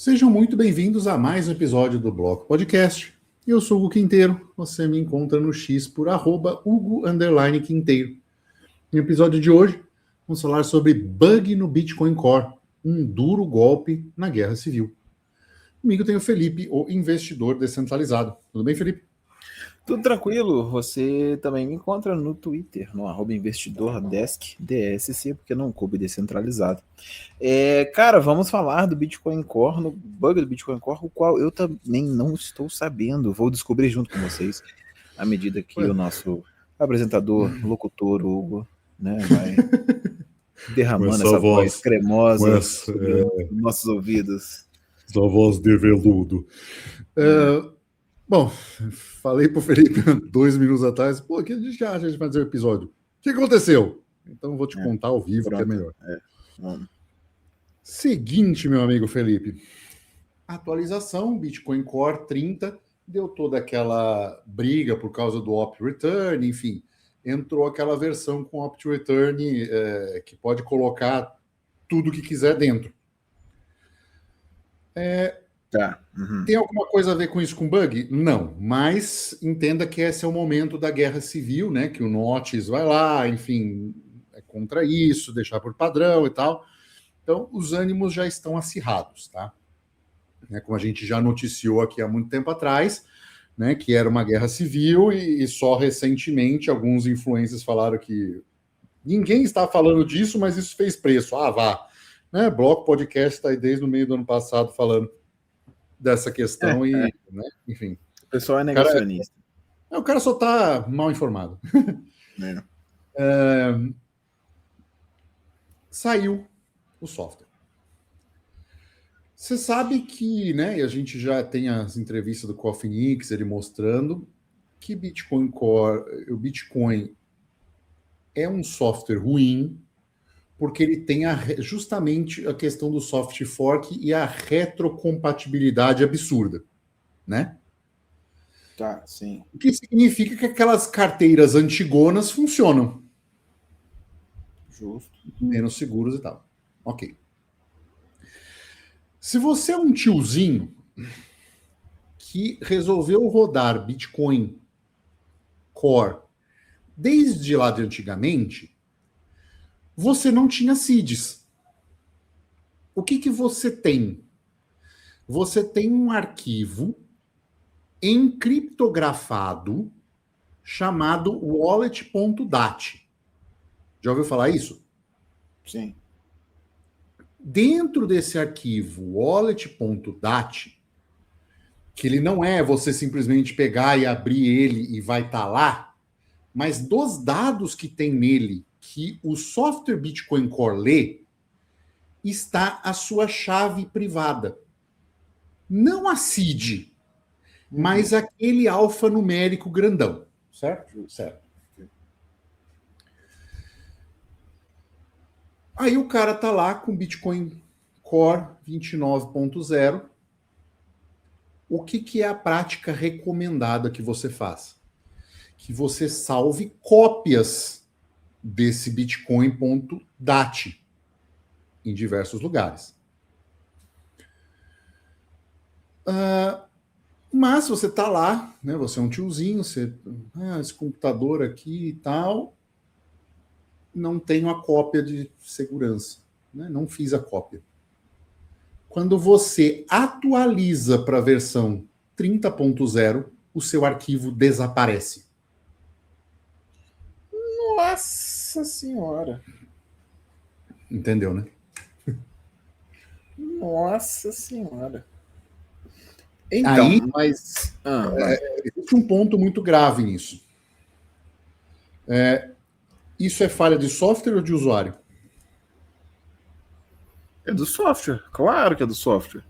Sejam muito bem-vindos a mais um episódio do Bloco Podcast. Eu sou o Hugo Quinteiro, você me encontra no X por @Hugo_Quinteiro. No episódio de hoje, vamos falar sobre bug no Bitcoin Core, um duro golpe na guerra civil. Comigo tem o Felipe, o investidor descentralizado. Tudo bem, Felipe? Tudo tranquilo, você também me encontra no Twitter, no @investidordesk, DSC, porque não coube descentralizado. Cara, vamos falar do Bitcoin Core, no bug do Bitcoin Core, o qual eu também não estou sabendo, vou descobrir junto com vocês, à medida que o nosso apresentador, locutor, Hugo, né, vai derramando essa voz cremosa sobre nossos ouvidos. Essa voz de veludo. Bom, falei pro Felipe 2 minutos atrás, que a gente já vai fazer o episódio. O que aconteceu? Então vou te contar ao vivo, pronto, que é melhor. Seguinte, meu amigo Felipe. Atualização, Bitcoin Core 30, deu toda aquela briga por causa do opt-return, enfim. Entrou aquela versão com opt-return que pode colocar tudo que quiser dentro. Tem alguma coisa a ver com isso, com bug? Não, mas entenda que esse é o momento da guerra civil, né? Que o Notis vai lá, enfim, é contra isso, deixar por padrão e tal. Então, os ânimos já estão acirrados, tá? Como a gente já noticiou aqui há muito tempo atrás, né, que era uma guerra civil e só recentemente alguns influencers falaram que ninguém está falando disso, mas isso fez preço. Ah, vá. Né? Bloco Podcast está aí desde o meio do ano passado falando dessa questão e, né, enfim. O pessoal é negacionista. O cara só está mal informado. Saiu o software. Você sabe que, né, e a gente já tem as entrevistas do Cofinix, ele mostrando que Bitcoin Core, o Bitcoin é um software ruim, porque ele tem justamente a questão do soft fork e a retrocompatibilidade absurda, né? Tá, sim. O que significa que aquelas carteiras antigonas funcionam. Justo. Menos seguros e tal. Ok. Se você é um tiozinho que resolveu rodar Bitcoin Core desde lá de antigamente, você não tinha seeds. O que você tem? Você tem um arquivo encriptografado chamado wallet.dat. Já ouviu falar isso? Sim. Dentro desse arquivo wallet.dat, que ele não é você simplesmente pegar e abrir ele e vai estar lá, mas dos dados que tem nele, que o software Bitcoin Core lê, está a sua chave privada. Não a seed, mas aquele alfanumérico grandão. Certo? Certo. Aí o cara tá lá com Bitcoin Core 29.0. O que é a prática recomendada que você faz? Que você salve cópias desse Bitcoin.dat em diversos lugares. Mas você tá lá, né? Você é um tiozinho, esse computador aqui e tal, não tenho a cópia de segurança, né? Não fiz a cópia. Quando você atualiza para a versão 30.0, o seu arquivo desaparece. Nossa Senhora! Entendeu, né? Nossa Senhora! Então, aí, mas... existe um ponto muito grave nisso. Isso é falha de software ou de usuário? É do software, claro que é do software.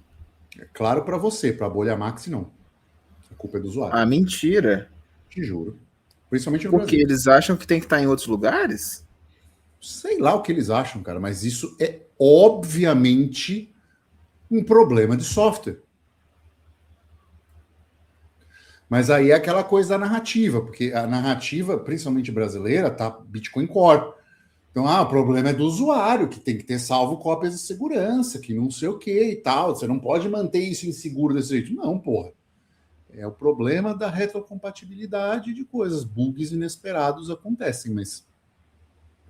É claro para você, para a bolha Max não. A culpa é do usuário. Ah, mentira. Te juro. Principalmente no Porque Brasil. eles acham que tem que estar em outros lugares? Sei lá o que eles acham, cara, mas isso é obviamente um problema de software. Mas aí é aquela coisa da narrativa, porque a narrativa, principalmente brasileira, tá Bitcoin Core. Então, o problema é do usuário, que tem que ter salvo cópias de segurança, que não sei o que e tal. Você não pode manter isso inseguro desse jeito. Não, porra. É o problema da retrocompatibilidade de coisas. Bugs inesperados acontecem, mas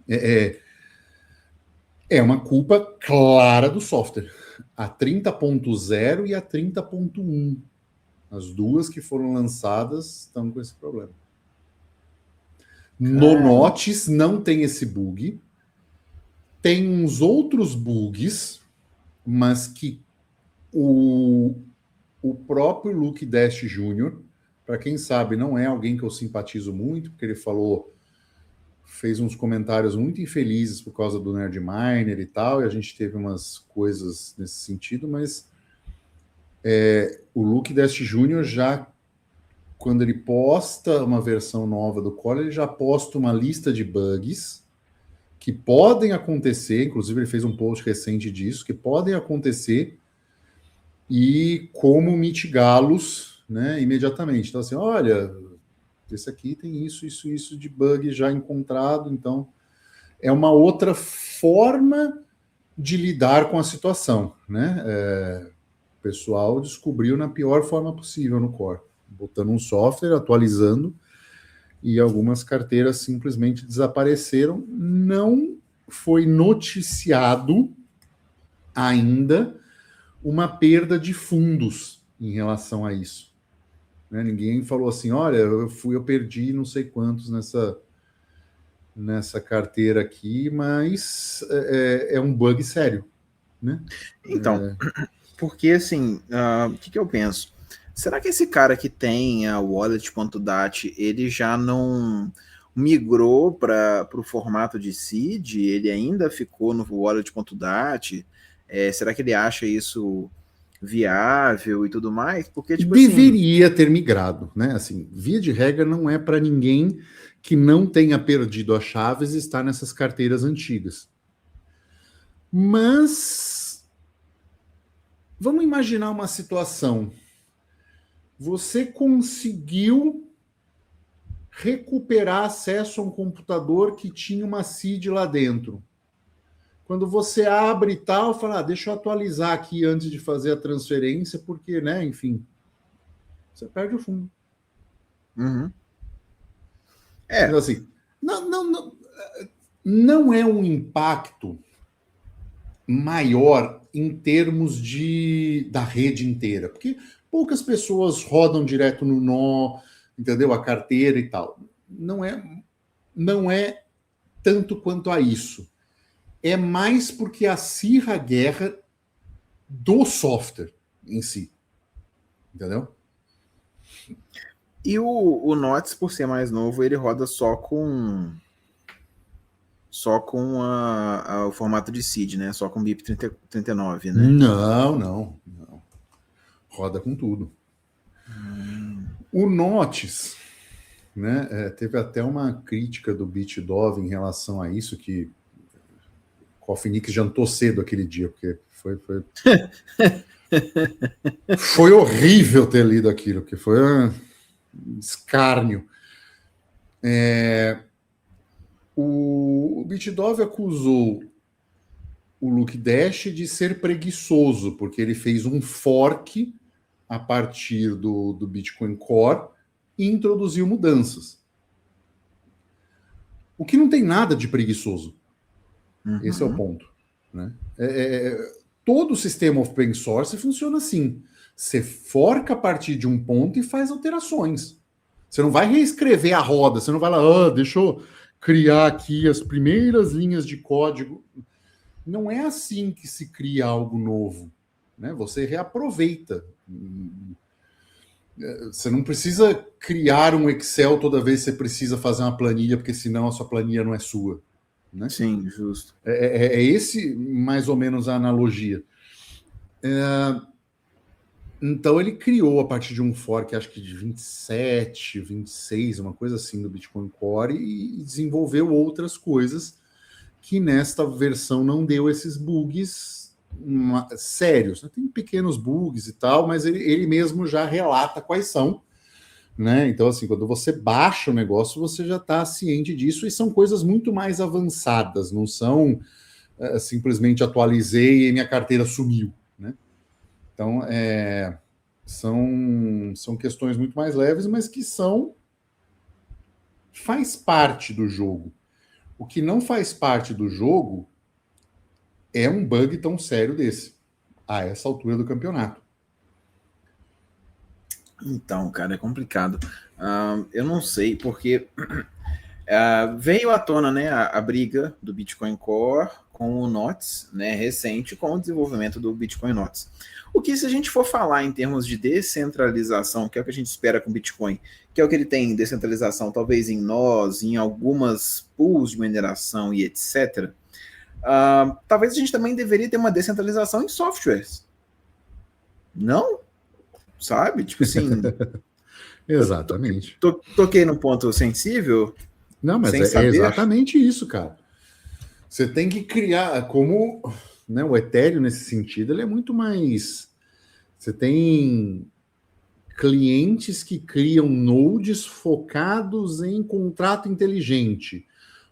é uma culpa clara do software. A 30.0 e a 30.1. As duas que foram lançadas estão com esse problema. No Notes não tem esse bug. Tem uns outros bugs, mas que o próprio Luke Dash Jr., para quem sabe, não é alguém que eu simpatizo muito, porque ele fez uns comentários muito infelizes por causa do Nerd Miner e tal, e a gente teve umas coisas nesse sentido, mas o Luke Dash Jr. já, quando ele posta uma versão nova do Core, ele já posta uma lista de bugs que podem acontecer, inclusive ele fez um post recente disso, que podem acontecer e como mitigá-los, né, imediatamente. Então, assim, olha, esse aqui tem isso de bug já encontrado, então é uma outra forma de lidar com a situação, né? O pessoal descobriu na pior forma possível no Core, botando um software, atualizando, e algumas carteiras simplesmente desapareceram. Não foi noticiado ainda uma perda de fundos em relação a isso. Né? Ninguém falou assim, olha, eu perdi não sei quantos nessa carteira aqui, mas é um bug sério. Né? Então, porque assim, o que eu penso? Será que esse cara que tem a wallet.dat, ele já não migrou para o formato de seed? Ele ainda ficou no wallet.dat? Será que ele acha isso viável e tudo mais? Porque, tipo deveria ter migrado, né? Assim, via de regra, não é para ninguém que não tenha perdido as chaves estar nessas carteiras antigas. Mas vamos imaginar uma situação. Você conseguiu recuperar acesso a um computador que tinha uma seed lá dentro. Quando você abre e tal, fala, deixa eu atualizar aqui antes de fazer a transferência, porque, né, enfim, você perde o fundo. Uhum. Então, assim, não é um impacto maior em termos da rede inteira, porque poucas pessoas rodam direto no nó, entendeu? A carteira e tal. Não é tanto quanto a isso. É mais porque acirra a guerra do software em si. Entendeu? E o Notes, por ser mais novo, ele roda só com o formato de seed, né? Só com BIP 39, né? Não. Roda com tudo. O Notes, né? Teve até uma crítica do BitDove em relação a isso, que Coffee Nick jantou cedo aquele dia, porque foi horrível ter lido aquilo, porque foi um escárnio. O BitDove acusou o Luke Dash de ser preguiçoso, porque ele fez um fork a partir do Bitcoin Core e introduziu mudanças. O que não tem nada de preguiçoso. Uhum. Esse é o ponto. Né? Todo o sistema open source funciona assim. Você forca a partir de um ponto e faz alterações. Você não vai reescrever a roda, você não vai lá, deixa eu criar aqui as primeiras linhas de código. Não é assim que se cria algo novo. Né? Você reaproveita. Você não precisa criar um Excel toda vez que você precisa fazer uma planilha, porque senão a sua planilha não é sua. Né? Sim, justo. É esse mais ou menos a analogia. Então ele criou a partir de um fork, acho que de 27, 26, uma coisa assim do Bitcoin Core, e desenvolveu outras coisas que nesta versão não deu esses bugs sérios. Tem pequenos bugs e tal, mas ele mesmo já relata quais são, né? Então, assim, quando você baixa o negócio, você já está ciente disso, e são coisas muito mais avançadas, não são simplesmente atualizei e minha carteira sumiu, né? Então, são questões muito mais leves, mas que faz parte do jogo. O que não faz parte do jogo é um bug tão sério desse, a essa altura do campeonato. Então, cara, é complicado. Eu não sei, porque veio à tona, né, a briga do Bitcoin Core com o NOTS, né, recente, com o desenvolvimento do Bitcoin NOTS. O que, se a gente for falar em termos de descentralização, que é o que a gente espera com o Bitcoin, que é o que ele tem em descentralização, talvez em nós, em algumas pools de mineração e etc., talvez a gente também deveria ter uma descentralização em softwares. Não? Sabe? Tipo assim... Exatamente. Toquei num ponto sensível. Não, mas é exatamente isso, cara. Você tem que criar, como, né, o Ethereum nesse sentido, ele é muito mais... Você tem clientes que criam nodes focados em contrato inteligente,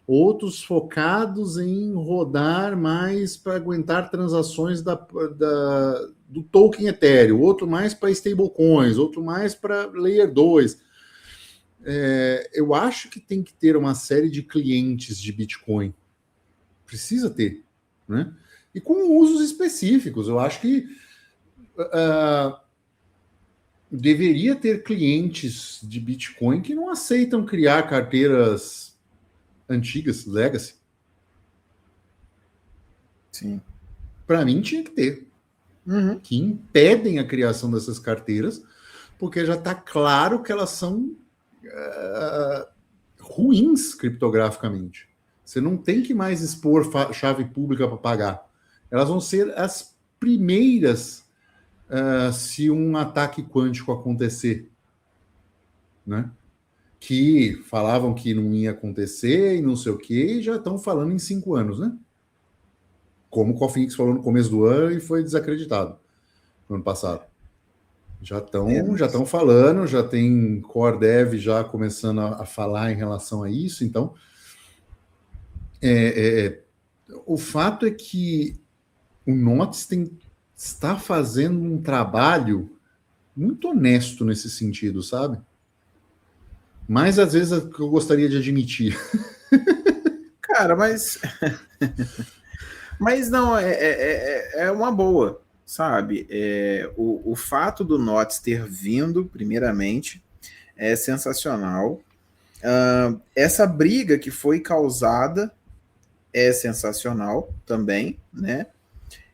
outros focados em rodar mais para aguentar transações do token Ethereum, outro mais para stablecoins, outro mais para Layer 2. Eu acho que tem que ter uma série de clientes de Bitcoin. Precisa ter, né? E com usos específicos. Eu acho que deveria ter clientes de Bitcoin que não aceitam criar carteiras antigas, legacy. Sim. Para mim tinha que ter. Que impedem a criação dessas carteiras, porque já está claro que elas são ruins criptograficamente. Você não tem que mais expor chave pública para pagar. Elas vão ser as primeiras se um ataque quântico acontecer, né? Que falavam que não ia acontecer e não sei o quê, e já estão falando em 5 anos, né? Como o Cofinix falou no começo do ano e foi desacreditado no ano passado. Já estão falando, já tem Core Dev já começando a falar em relação a isso. Então, o fato é que o NOTS está fazendo um trabalho muito honesto nesse sentido, sabe? Mas às vezes é o que eu gostaria de admitir. Cara, mas não, é uma boa, sabe? O fato do NOTS ter vindo, primeiramente, é sensacional. Essa briga que foi causada é sensacional também, né?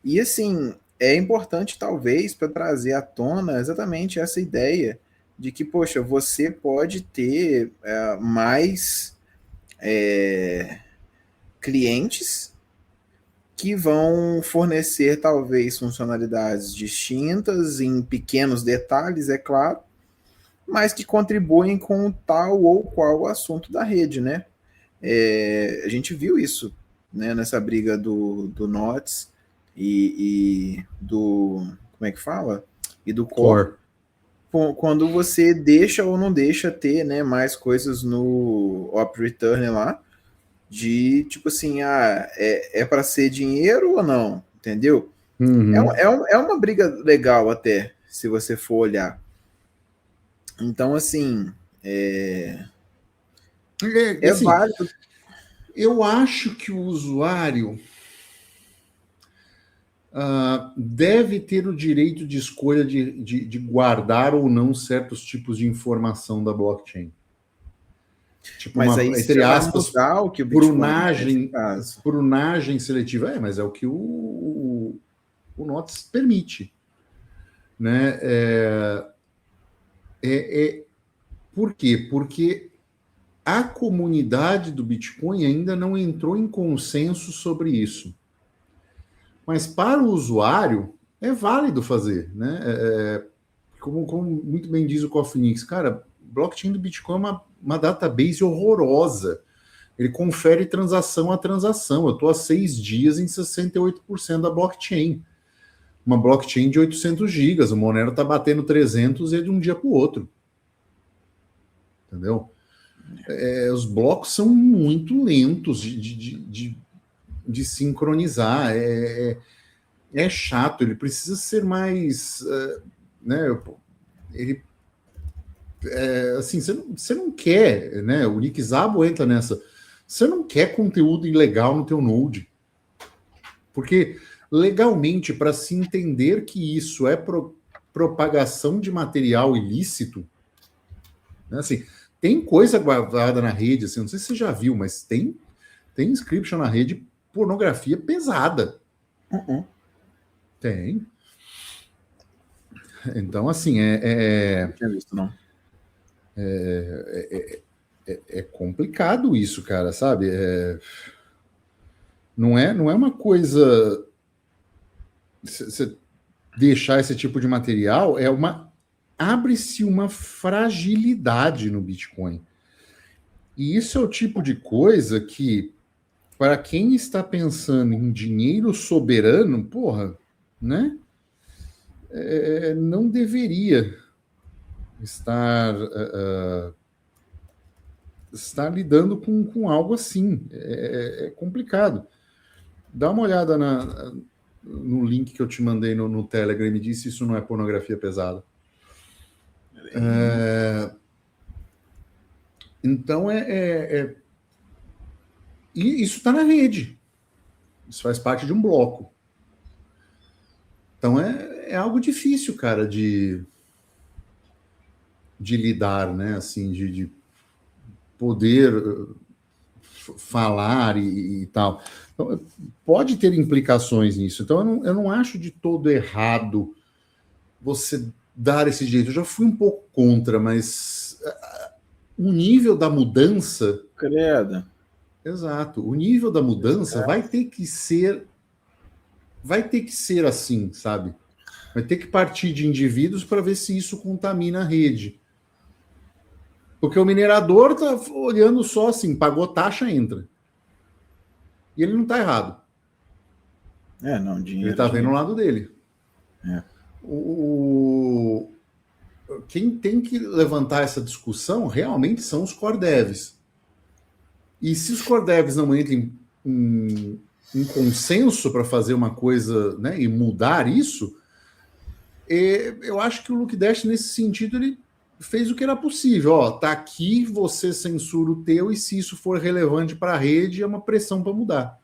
E assim, é importante talvez para trazer à tona exatamente essa ideia de que, poxa, você pode ter mais clientes que vão fornecer talvez funcionalidades distintas em pequenos detalhes, é claro, mas que contribuem com tal ou qual assunto da rede, né? A gente viu isso, né, nessa briga do NOTS e do... como é que fala? E do Core. Quando você deixa ou não deixa ter, né, mais coisas no Op Return lá, de tipo assim, é para ser dinheiro ou não, entendeu? É uma briga legal até, se você for olhar. Então, assim, assim, válido. Eu acho que o usuário deve ter o direito de escolha de guardar ou não certos tipos de informação da blockchain. Tipo, mas aí entre aspas, o que o Bitcoin prunagem seletiva. Mas é o que o NOTS permite. Né? Por quê? Porque a comunidade do Bitcoin ainda não entrou em consenso sobre isso. Mas para o usuário é válido fazer, né? Como muito bem diz o Cofinix, cara, blockchain do Bitcoin é uma database horrorosa. Ele confere transação a transação. Eu estou há 6 dias em 68% da blockchain. Uma blockchain de 800 gigas. O Monero está batendo 300 e é de um dia para o outro. entendeu? Os blocos são muito lentos de sincronizar, é chato, ele precisa ser mais, né, ele, assim, você não quer, né, o Nick Szabo entra nessa, você não quer conteúdo ilegal no teu Node, porque legalmente, para se entender que isso é propagação de material ilícito, né, assim, tem coisa guardada na rede, assim, não sei se você já viu, mas tem inscription na rede, pornografia pesada. Tem. Então, assim, Não tinha visto, não. É complicado isso, cara, sabe? Não é uma coisa... Você deixar esse tipo de material, abre-se uma fragilidade no Bitcoin. E isso é o tipo de coisa que, para quem está pensando em dinheiro soberano, porra, né? Não deveria estar lidando com algo assim. É complicado. Dá uma olhada no link que eu te mandei no Telegram e me disse se isso não é pornografia pesada. Então, e isso está na rede. Isso faz parte de um bloco. Então, é algo difícil, cara, de lidar, né? Assim, de poder falar e tal. Então, pode ter implicações nisso. Então, eu não acho de todo errado você dar esse jeito. Eu já fui um pouco contra, mas o nível da mudança... Credo. Exato. O nível da mudança vai ter que ser assim, sabe? Vai ter que partir de indivíduos para ver se isso contamina a rede. Porque o minerador está olhando só assim, pagou taxa, entra. E ele não está errado. Não, dinheiro. Ele está vendo o lado dele. Quem tem que levantar essa discussão realmente são os core devs. E se os core devs não entram em consenso para fazer uma coisa, né, e mudar isso, eu acho que o Lookdash, nesse sentido, ele fez o que era possível. Tá aqui, você censura o teu, e se isso for relevante para a rede, é uma pressão para mudar.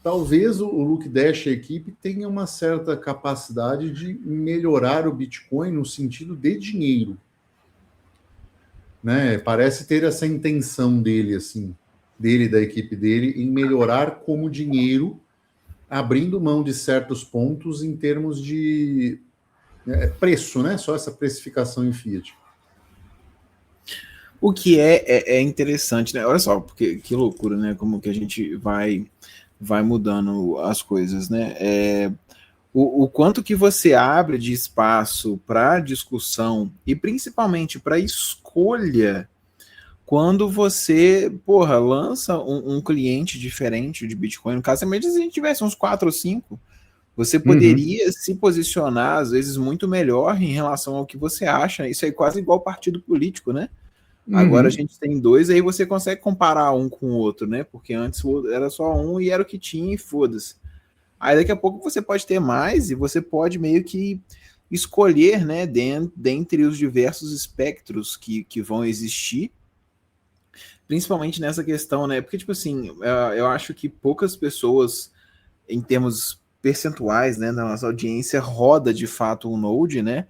Talvez o Lookdash e a equipe tenha uma certa capacidade de melhorar o Bitcoin no sentido de dinheiro. Né? Parece ter essa intenção dele, assim, da equipe dele, em melhorar como dinheiro, abrindo mão de certos pontos em termos de preço, né? Só essa precificação em fiat. O que é interessante, né? Olha só, porque que loucura, né? Como que a gente vai mudando as coisas, né? O quanto que você abre de espaço para discussão e principalmente para escolha quando você, lança um cliente diferente de Bitcoin. No caso, se a gente tivesse uns 4 ou 5, você poderia se posicionar, às vezes, muito melhor em relação ao que você acha. Isso é quase igual partido político, né? Agora a gente tem 2, aí você consegue comparar um com o outro, né? Porque antes era só um e era o que tinha e foda-se. Aí daqui a pouco você pode ter mais e você pode meio que escolher, né, dentre os diversos espectros que vão existir, principalmente nessa questão, né? Porque, tipo assim, eu acho que poucas pessoas, em termos percentuais, né, na nossa audiência, roda de fato um Node, né,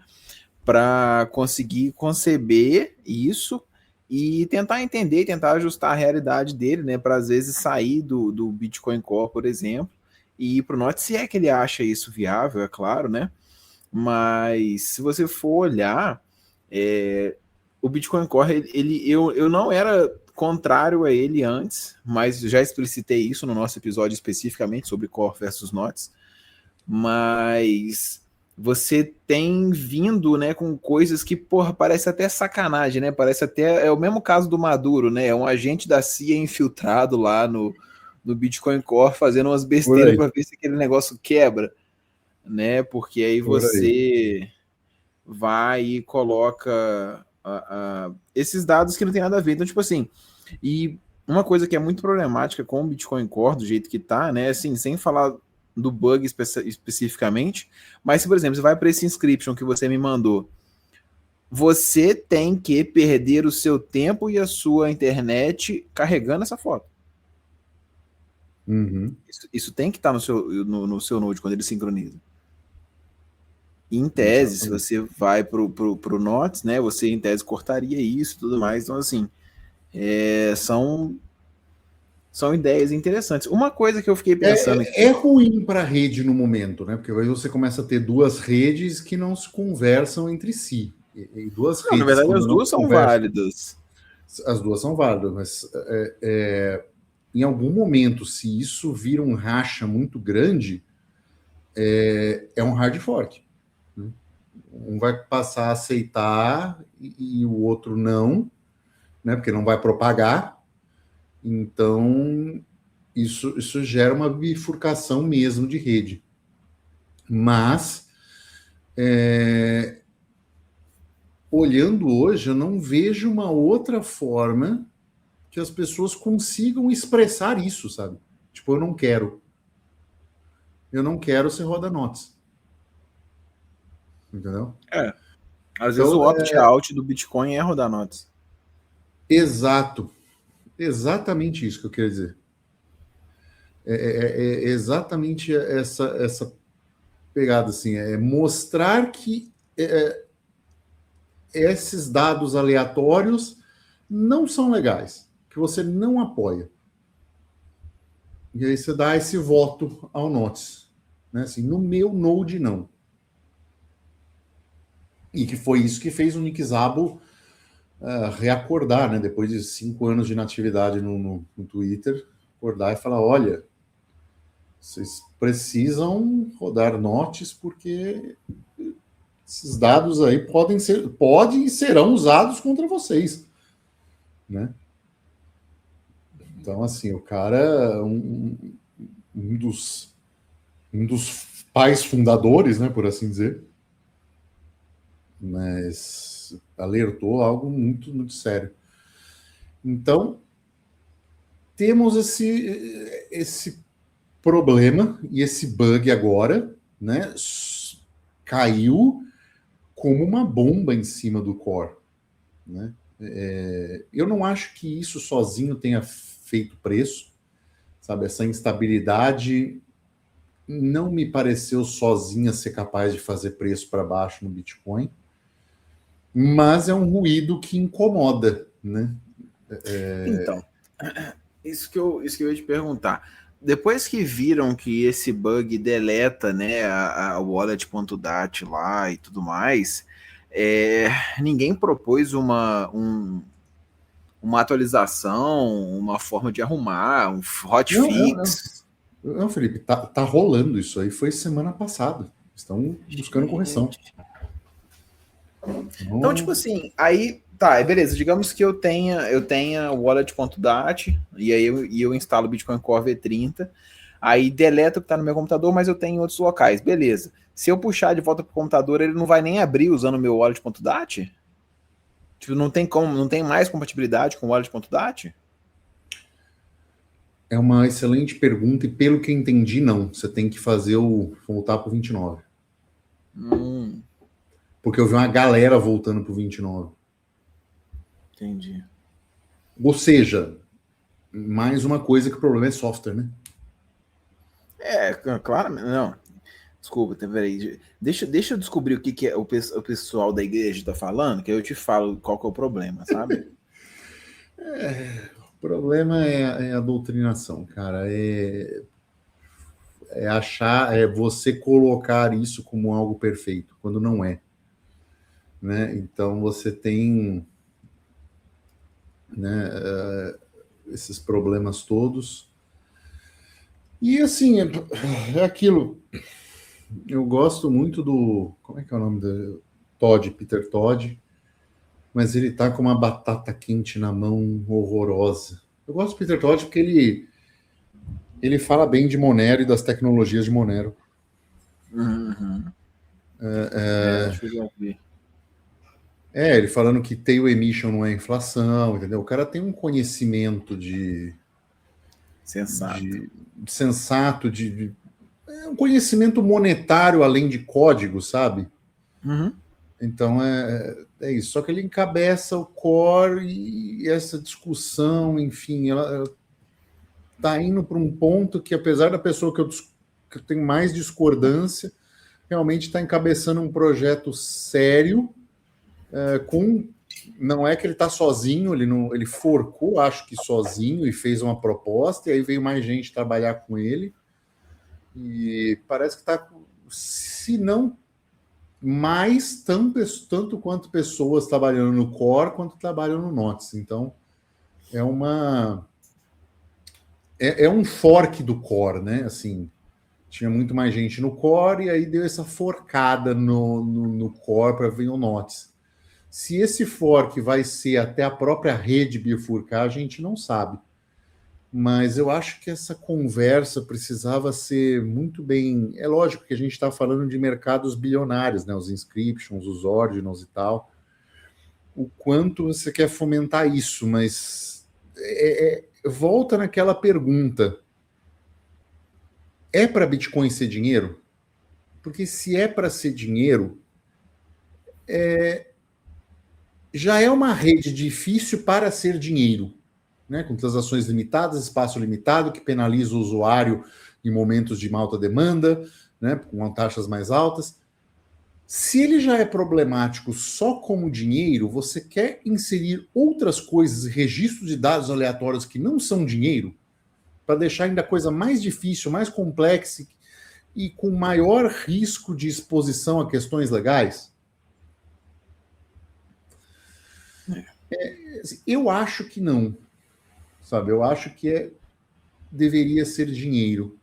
para conseguir conceber isso e tentar entender, tentar ajustar a realidade dele, né, para às vezes sair do Bitcoin Core, por exemplo, e ir para o Node, se é que ele acha isso viável, é claro, né? Mas se você for olhar, o Bitcoin Core, eu não era contrário a ele antes, mas já explicitei isso no nosso episódio especificamente sobre Core versus Nodes, mas você tem vindo, né, com coisas que, parece até sacanagem, né? Parece até, o mesmo caso do Maduro, né? É um agente da CIA infiltrado lá no Bitcoin Core fazendo umas besteiras para ver se aquele negócio quebra, né? Porque aí você vai e coloca esses dados que não tem nada a ver. Então, tipo assim, e uma coisa que é muito problemática com o Bitcoin Core, do jeito que tá, né, assim, sem falar do bug especificamente, mas se, por exemplo, você vai para esse inscription que você me mandou, você tem que perder o seu tempo e a sua internet carregando essa foto. Uhum. Isso tem que estar no seu Node quando ele sincroniza. Em tese, exatamente. Se você vai pro Notes, né, você em tese cortaria isso e tudo mais. Então, assim, são ideias interessantes. Uma coisa que eu fiquei pensando aqui... É ruim para a rede no momento, né? Porque aí você começa a ter duas redes que não se conversam entre si. E duas redes, na verdade, as duas são válidas. As duas são válidas, mas em algum momento, se isso vira um racha muito grande, é um hard fork. Né? Um vai passar a aceitar e o outro não, né? Porque não vai propagar. Então, isso gera uma bifurcação mesmo de rede. Mas, olhando hoje, eu não vejo uma outra forma que as pessoas consigam expressar isso, sabe? Tipo, eu não quero. Eu não quero ser roda-notes. Entendeu? Às vezes o opt-out do Bitcoin é rodar notes. Exato. Exatamente isso que eu queria dizer. É exatamente essa pegada, assim, mostrar que esses dados aleatórios não são legais, que você não apoia. E aí você dá esse voto ao Notes. Né? Assim, no meu Node, não. E que foi isso que fez o Nick Szabo reacordar, né? Depois de 5 anos de inatividade no Twitter, acordar e falar, olha, vocês precisam rodar Notes porque esses dados aí podem e serão usados contra vocês, né? Então, assim, o cara, um dos pais fundadores, né, por assim dizer, mas alertou algo muito, muito sério. Então, temos esse problema e esse bug agora, né, caiu como uma bomba em cima do core, né? Eu não acho que isso sozinho tenha feito preço, sabe? Essa instabilidade não me pareceu sozinha ser capaz de fazer preço para baixo no Bitcoin, mas é um ruído que incomoda, né? Então, isso que eu ia te perguntar. Depois que viram que esse bug deleta, né, a wallet.dat lá e tudo mais, ninguém propôs uma atualização, uma forma de arrumar, um hotfix. Não, Felipe, tá rolando isso aí, foi semana passada. Estão buscando correção. Então, tipo assim, aí, tá, beleza, digamos que eu tenha wallet.dat e aí eu instalo o Bitcoin Core V30, aí deleto o que tá no meu computador, mas eu tenho em outros locais, beleza. Se eu puxar de volta pro computador, ele não vai nem abrir usando o meu wallet.dat? Tipo, não tem mais compatibilidade com o wallet.dat? É uma excelente pergunta e pelo que eu entendi, não. Você tem que voltar pro 29. Porque eu vi uma galera voltando pro 29. Entendi. Ou seja, mais uma coisa que o problema é software, né? Claro, não. Desculpa, peraí. Deixa eu descobrir o que o pessoal da igreja tá falando, que aí eu te falo qual que é o problema, sabe? O problema é a doutrinação, cara. É você colocar isso como algo perfeito, quando não é. Né? Então você tem, né, esses problemas todos. E assim, é aquilo. Eu gosto muito do. Como é que é o nome do Todd, Peter Todd, mas ele tá com uma batata quente na mão horrorosa. Eu gosto do Peter Todd porque ele fala bem de Monero e das tecnologias de Monero. Deixa eu ver. Ele falando que tail emission não é inflação, entendeu? O cara tem um conhecimento sensato, um conhecimento monetário além de código, sabe? Uhum. Então é isso. Só que ele encabeça o core e essa discussão, enfim, ela está indo para um ponto que, apesar da pessoa que eu tenho mais discordância, realmente está encabeçando um projeto sério, não é que ele está sozinho, ele forcou, acho que sozinho, e fez uma proposta, e aí veio mais gente trabalhar com ele, e parece que está, se não mais, tanto quanto pessoas trabalhando no core, quanto trabalham no Notes. Então, é um fork do core, né? Assim, tinha muito mais gente no core, e aí deu essa forcada no core para vir o Notes. Se esse fork vai ser até a própria rede bifurcar, a gente não sabe. Mas eu acho que essa conversa precisava ser muito bem... É lógico que a gente está falando de mercados bilionários, né? Os inscriptions, os ordinals e tal. O quanto você quer fomentar isso, mas volta naquela pergunta. É para Bitcoin ser dinheiro? Porque se é para ser dinheiro, já é uma rede difícil para ser dinheiro, né? Com transações limitadas, espaço limitado, que penaliza o usuário em momentos de alta demanda, né? Com taxas mais altas. Se ele já é problemático só como dinheiro, você quer inserir outras coisas, registros de dados aleatórios que não são dinheiro, para deixar ainda a coisa mais difícil, mais complexa e com maior risco de exposição a questões legais? Eu acho que não, sabe? Eu acho que deveria ser dinheiro.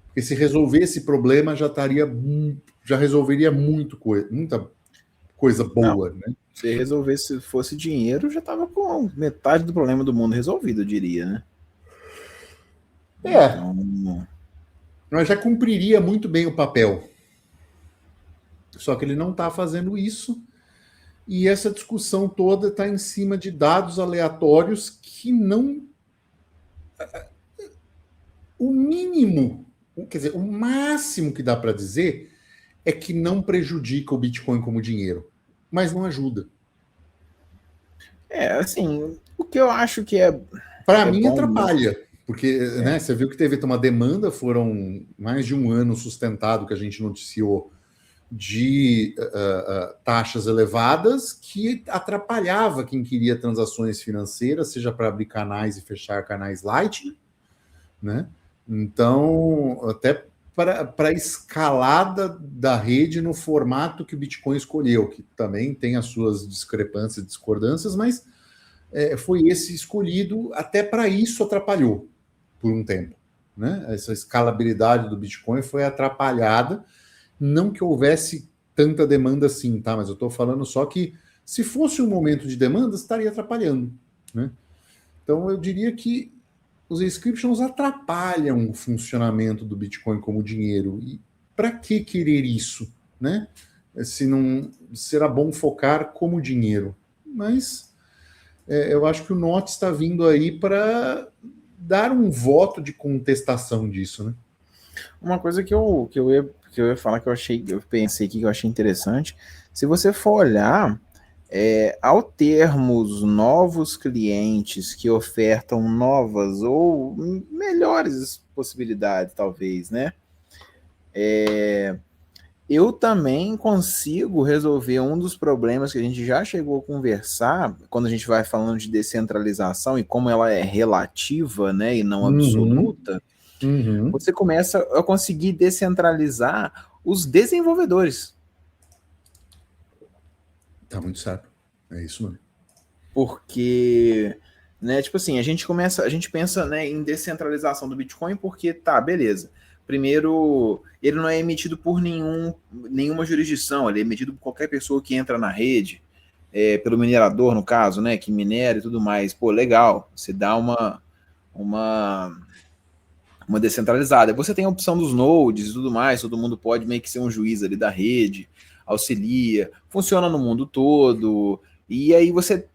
Porque se resolver esse problema, já resolveria muita coisa boa, não, né? Se resolvesse, se fosse dinheiro, já tava com metade do problema do mundo resolvido, eu diria, né? Então, Mas já cumpriria muito bem o papel. Só que ele não está fazendo isso. E essa discussão toda está em cima de dados aleatórios que não... O mínimo, quer dizer, o máximo que dá para dizer é que não prejudica o Bitcoin como dinheiro, mas não ajuda. assim, o que eu acho que para mim bom atrapalha, mesmo. porque né, você viu que teve uma demanda, foram mais de um ano sustentado que a gente noticiou de taxas elevadas que atrapalhava quem queria transações financeiras, seja para abrir canais e fechar canais Lightning, né? Então, até para a escalada da rede no formato que o Bitcoin escolheu, que também tem as suas discrepâncias e discordâncias, mas foi esse escolhido, até para isso atrapalhou por um tempo, né? Essa escalabilidade do Bitcoin foi atrapalhada, não que houvesse tanta demanda assim, tá? Mas eu estou falando só que se fosse um momento de demanda, estaria atrapalhando, né? Então eu diria que os inscriptions atrapalham o funcionamento do Bitcoin como dinheiro. E para que querer isso, né? Se não será bom focar como dinheiro. Mas eu acho que o NOT está vindo aí para dar um voto de contestação disso, né? Uma coisa que eu ia falar eu pensei que eu achei interessante, se você for olhar, ao termos novos clientes que ofertam novas ou melhores possibilidades, talvez, né? Eu também consigo resolver um dos problemas que a gente já chegou a conversar quando a gente vai falando de descentralização e como ela é relativa, né, e não absoluta. Você começa a conseguir descentralizar os desenvolvedores. Tá muito certo. É isso mesmo. Porque, né, tipo assim, a gente pensa, né, em descentralização do Bitcoin porque, tá, beleza. Primeiro, ele não é emitido por nenhuma jurisdição, ele é emitido por qualquer pessoa que entra na rede, pelo minerador, no caso, né, que minera e tudo mais. Pô, legal, você dá uma uma descentralizada. Você tem a opção dos nodes e tudo mais, todo mundo pode meio que ser um juiz ali da rede, auxilia, funciona no mundo todo, e aí você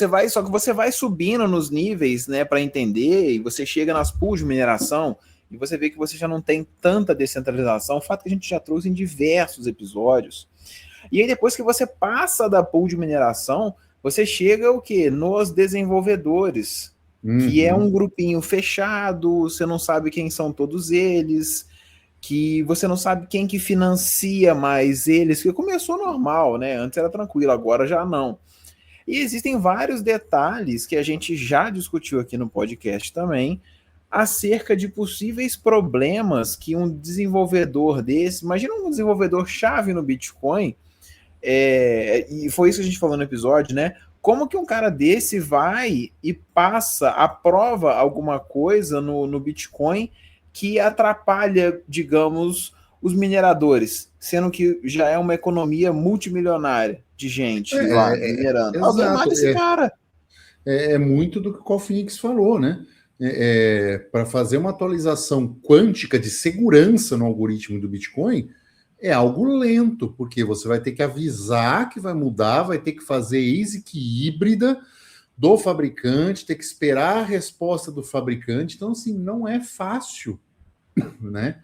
vai, só que você vai subindo nos níveis, né, para entender, e você chega nas pools de mineração, e você vê que você já não tem tanta descentralização, fato que a gente já trouxe em diversos episódios. E aí depois que você passa da pool de mineração, você chega o quê? Nos desenvolvedores, que é um grupinho fechado, você não sabe quem são todos eles, que você não sabe quem que financia mais eles, que começou normal, né? Antes era tranquilo, agora já não. E existem vários detalhes que a gente já discutiu aqui no podcast também, acerca de possíveis problemas que um desenvolvedor desse, imagina um desenvolvedor chave no Bitcoin, e foi isso que a gente falou no episódio, né? Como que um cara desse vai e passa, aprova alguma coisa no Bitcoin que atrapalha, digamos, os mineradores, sendo que já é uma economia multimilionária de gente lá minerando. Alguém mata esse cara. É muito do que o Carl Phoenix falou, né? Para fazer uma atualização quântica de segurança no algoritmo do Bitcoin, é algo lento, porque você vai ter que avisar que vai mudar, vai ter que fazer ASIC híbrida do fabricante, ter que esperar a resposta do fabricante. Então, assim, não é fácil, né?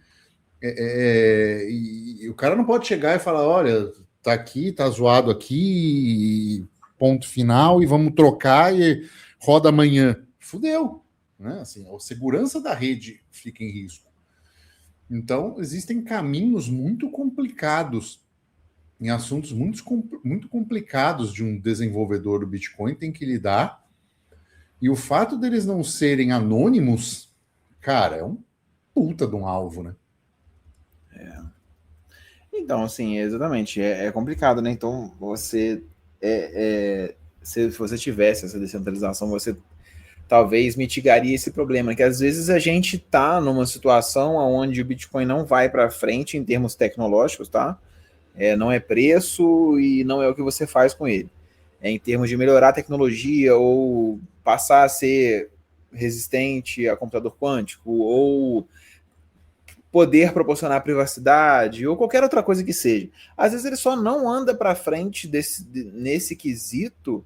E o cara não pode chegar e falar, olha, tá aqui, tá zoado aqui, ponto final, e vamos trocar e roda amanhã. Fudeu, né? Assim, a segurança da rede fica em risco. Então, existem caminhos muito complicados, em assuntos muito complicados de um desenvolvedor do Bitcoin tem que lidar. E o fato deles não serem anônimos, cara, é um puta de um alvo, né? Então, assim, exatamente, é complicado, né? Então, se você tivesse essa descentralização, você talvez mitigaria esse problema, que às vezes a gente está numa situação onde o Bitcoin não vai para frente em termos tecnológicos, tá? Não é preço e não é o que você faz com ele. Em termos de melhorar a tecnologia ou passar a ser resistente a computador quântico ou poder proporcionar privacidade ou qualquer outra coisa que seja. Às vezes ele só não anda para frente nesse quesito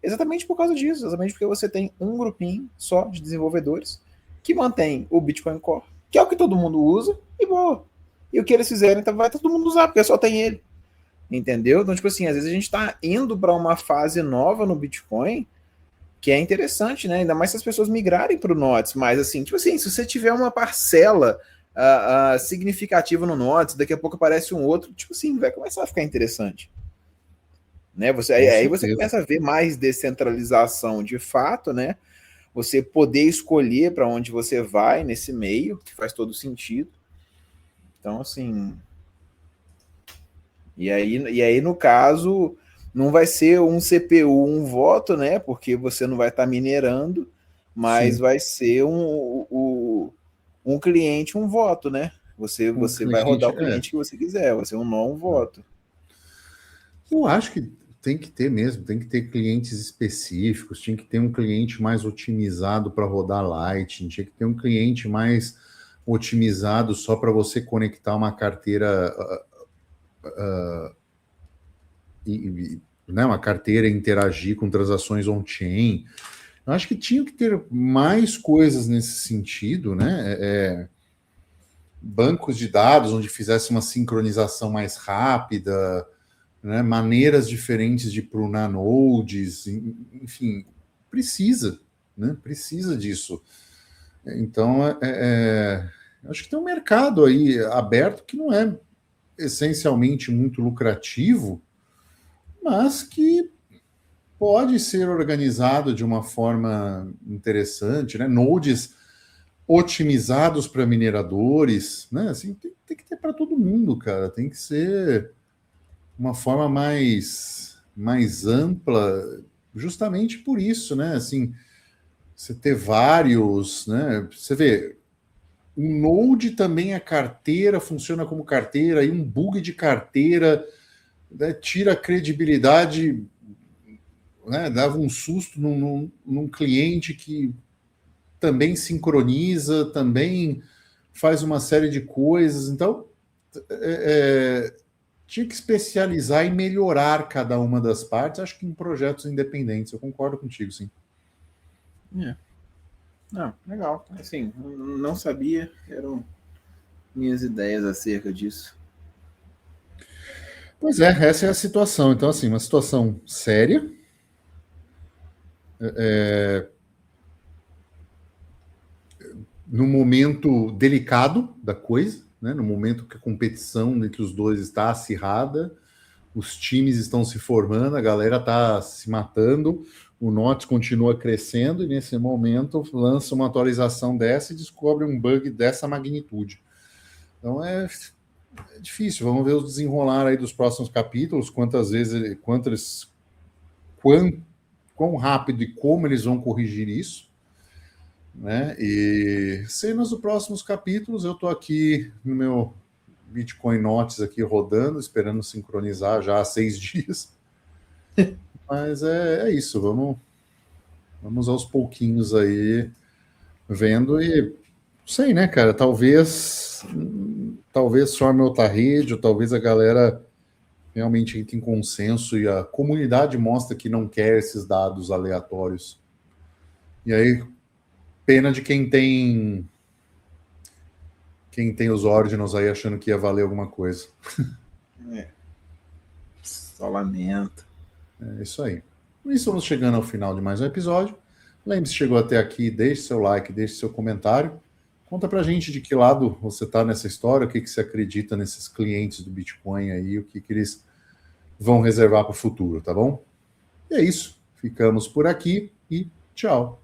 exatamente por causa disso, exatamente porque você tem um grupinho só de desenvolvedores que mantém o Bitcoin Core, que é o que todo mundo usa, e boa. E o que eles fizerem, então vai todo mundo usar, porque só tem ele. Entendeu? Então, tipo assim, às vezes a gente está indo para uma fase nova no Bitcoin que é interessante, né? Ainda mais se as pessoas migrarem para o Nodes, mas assim, tipo assim, se você tiver uma parcela significativa no Nodes, daqui a pouco aparece um outro, tipo assim, vai começar a ficar interessante. Né? Aí você começa a ver mais descentralização de fato, né? Você poder escolher para onde você vai nesse meio, que faz todo sentido. Então, assim. E aí, no caso, não vai ser um CPU, um voto, né? Porque você não vai estar minerando, mas vai ser um cliente, um voto, né? Você vai rodar o cliente que você quiser, vai ser um não, um voto. Eu acho que tem que ter mesmo, tem que ter clientes específicos, tinha que ter um cliente mais otimizado para rodar Lightning, tinha que ter um cliente mais otimizado só para você conectar uma carteira uma carteira e interagir com transações on-chain. Eu acho que tinha que ter mais coisas nesse sentido, né? Bancos de dados onde fizesse uma sincronização mais rápida, né? Maneiras diferentes de prunar nodes, enfim, precisa, né? Precisa disso. Então, acho que tem um mercado aí aberto que não é essencialmente muito lucrativo, mas que pode ser organizado de uma forma interessante, né? Nodes otimizados para mineradores, né? Assim, tem que ter para todo mundo, cara. Tem que ser uma forma mais ampla, justamente por isso, né? Assim, você ter vários, né? Você vê, um node também é carteira, funciona como carteira, e um bug de carteira, né, tira a credibilidade, né, dava um susto num cliente que também sincroniza, também faz uma série de coisas. Então, tinha que especializar e melhorar cada uma das partes, acho que em projetos independentes. Eu concordo contigo, sim. Não, legal. Assim, não sabia, eram minhas ideias acerca disso. Pois é, essa é a situação. Então, assim, uma situação séria. No momento delicado da coisa, né? No momento que a competição entre os dois está acirrada, os times estão se formando, a galera está se matando, o Notch continua crescendo e nesse momento lança uma atualização dessa e descobre um bug dessa magnitude. Então é difícil, vamos ver o desenrolar aí dos próximos capítulos, quão rápido e como eles vão corrigir isso, né? E cenas dos próximos capítulos, eu estou aqui no meu Bitcoin Notes aqui rodando, esperando sincronizar já há 6 dias. Mas é isso, vamos aos pouquinhos aí vendo e não sei, né, cara? Talvez forme outra rede, ou talvez a galera realmente entre em consenso e a comunidade mostra que não quer esses dados aleatórios. E aí, pena de quem tem os Ordinals aí achando que ia valer alguma coisa. Só lamento. É isso aí. E estamos chegando ao final de mais um episódio. Lembre-se, chegou até aqui, deixe seu like, deixe seu comentário. Conta pra gente de que lado você está nessa história, o que você acredita nesses clientes do Bitcoin aí, o que eles vão reservar para o futuro, tá bom? E é isso. Ficamos por aqui e tchau.